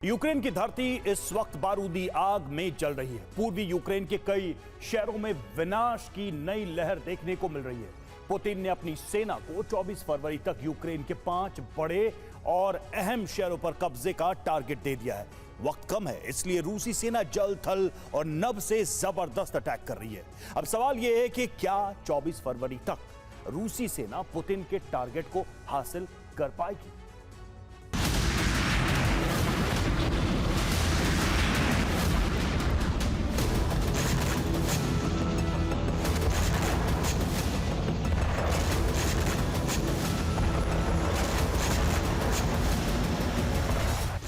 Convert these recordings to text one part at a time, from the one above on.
Ukraine की धरती इस वक्त बारूदी आग में जल रही है। पूर्वी यूक्रेन के कई शहरों में विनाश की नई लहर देखने को मिल रही है। पुतिन ने अपनी सेना को 24 फरवरी तक यूक्रेन के 5 बड़े और अहम शहरों पर कब्जे का टारगेट दे दिया है। वक्त कम है, इसलिए रूसी सेना जल, थल और नभ से जबरदस्त अटैक कर रही है। अब सवाल यह है कि क्या 24 फरवरी तक रूसी सेना पुतिन के टारगेट को हासिल कर पाएगी?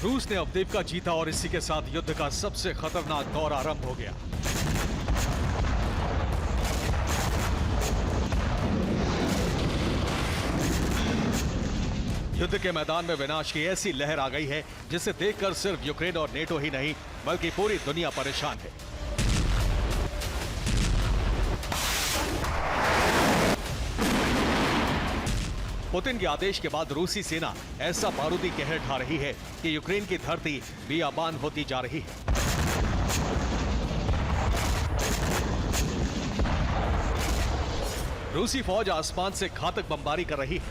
रूस ने अवदीप्का जीता और इसी के साथ युद्ध का सबसे खतरनाक दौर आरंभ हो गया। युद्ध के मैदान में विनाश की ऐसी लहर आ गई है जिसे देखकर सिर्फ यूक्रेन और नेटो ही नहीं बल्कि पूरी दुनिया परेशान है। पुतिन के आदेश के बाद रूसी सेना ऐसा बारूदी कहर ढा रही है कि यूक्रेन की धरती बियाबान होती जा रही है। रूसी फौज आसमान से घातक बमबारी कर रही है।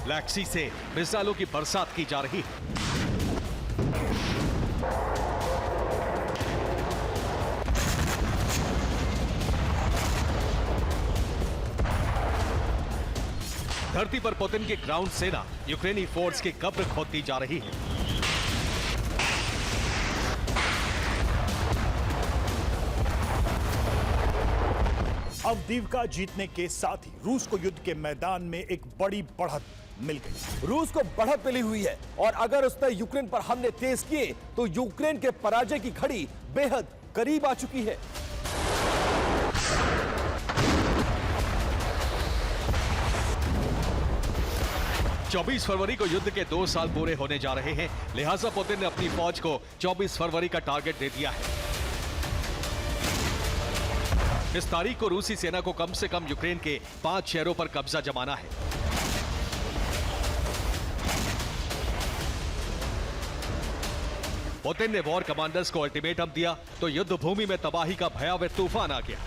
ब्लैक सी से मिसाइलों की बरसात की जा रही है। धरती पर पुतिन की ग्राउंड सेना यूक्रेनी फोर्स की कब्र खोदती जा रही है। अवदीप्का जीतने के साथ ही रूस को युद्ध के मैदान में एक बड़ी बढ़त मिल गई। रूस को बढ़त मिली हुई है और अगर उसने यूक्रेन पर हमले तेज किए तो यूक्रेन के पराजय की घड़ी बेहद करीब आ चुकी है। चौबीस फरवरी को युद्ध के 2 साल पूरे होने जा रहे हैं, लिहाजा पुतिन ने अपनी फौज को 24 फरवरी का टारगेट दे दिया है। इस तारीख को रूसी सेना को कम से कम यूक्रेन के 5 शहरों पर कब्जा जमाना है। पुतिन ने वॉर कमांडर्स को अल्टीमेटम दिया तो युद्ध भूमि में तबाही का भयावह तूफान आ गया।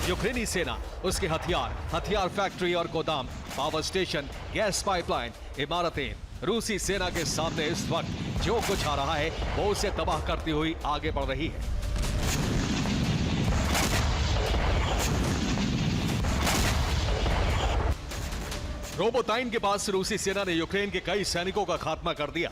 यूक्रेनी सेना, उसके हथियार फैक्ट्री और गोदाम, पावर स्टेशन, गैस पाइपलाइन, इमारतें, रूसी सेना के सामने इस वक्त जो कुछ आ रहा है वो उसे तबाह करती हुई आगे बढ़ रही है। रोबोटाइन के पास रूसी सेना ने यूक्रेन के कई सैनिकों का खात्मा कर दिया।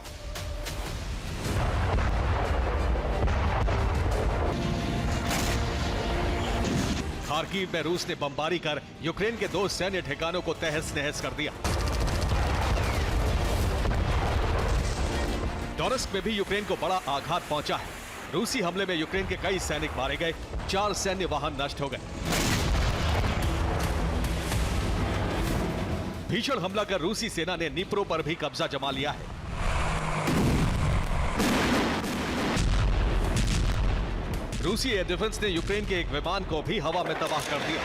खार्किव में रूस ने बमबारी कर यूक्रेन के 2 सैन्य ठिकानों को तहस नहस कर दिया। डोनेत्स्क में भी यूक्रेन को बड़ा आघात पहुंचा है। रूसी हमले में यूक्रेन के कई सैनिक मारे गए, 4 सैन्य वाहन नष्ट हो गए। भीषण हमला कर रूसी सेना ने निप्रो पर भी कब्जा जमा लिया है। रूसी एयर डिफेंस ने यूक्रेन के एक विमान को भी हवा में तबाह कर दिया।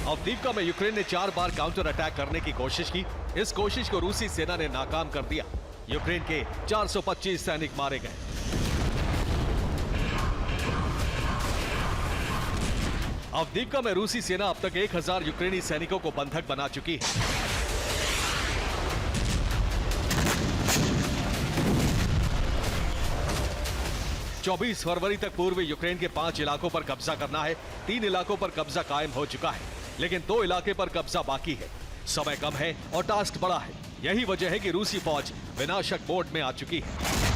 अवदीप्का में यूक्रेन ने 4 बार काउंटर अटैक करने की कोशिश की। इस कोशिश को रूसी सेना ने नाकाम कर दिया। यूक्रेन के 425 सैनिक मारे गए। अवदीप्का में रूसी सेना अब तक 1000 यूक्रेनी सैनिकों को बंधक बना चुकी है। चौबीस फरवरी तक पूर्वी यूक्रेन के 5 इलाकों पर कब्जा करना है। 3 इलाकों पर कब्जा कायम हो चुका है, लेकिन 2 इलाके पर कब्जा बाकी है। समय कम है और टास्क बड़ा है। यही वजह है कि रूसी फौज विनाशक मोड में आ चुकी है।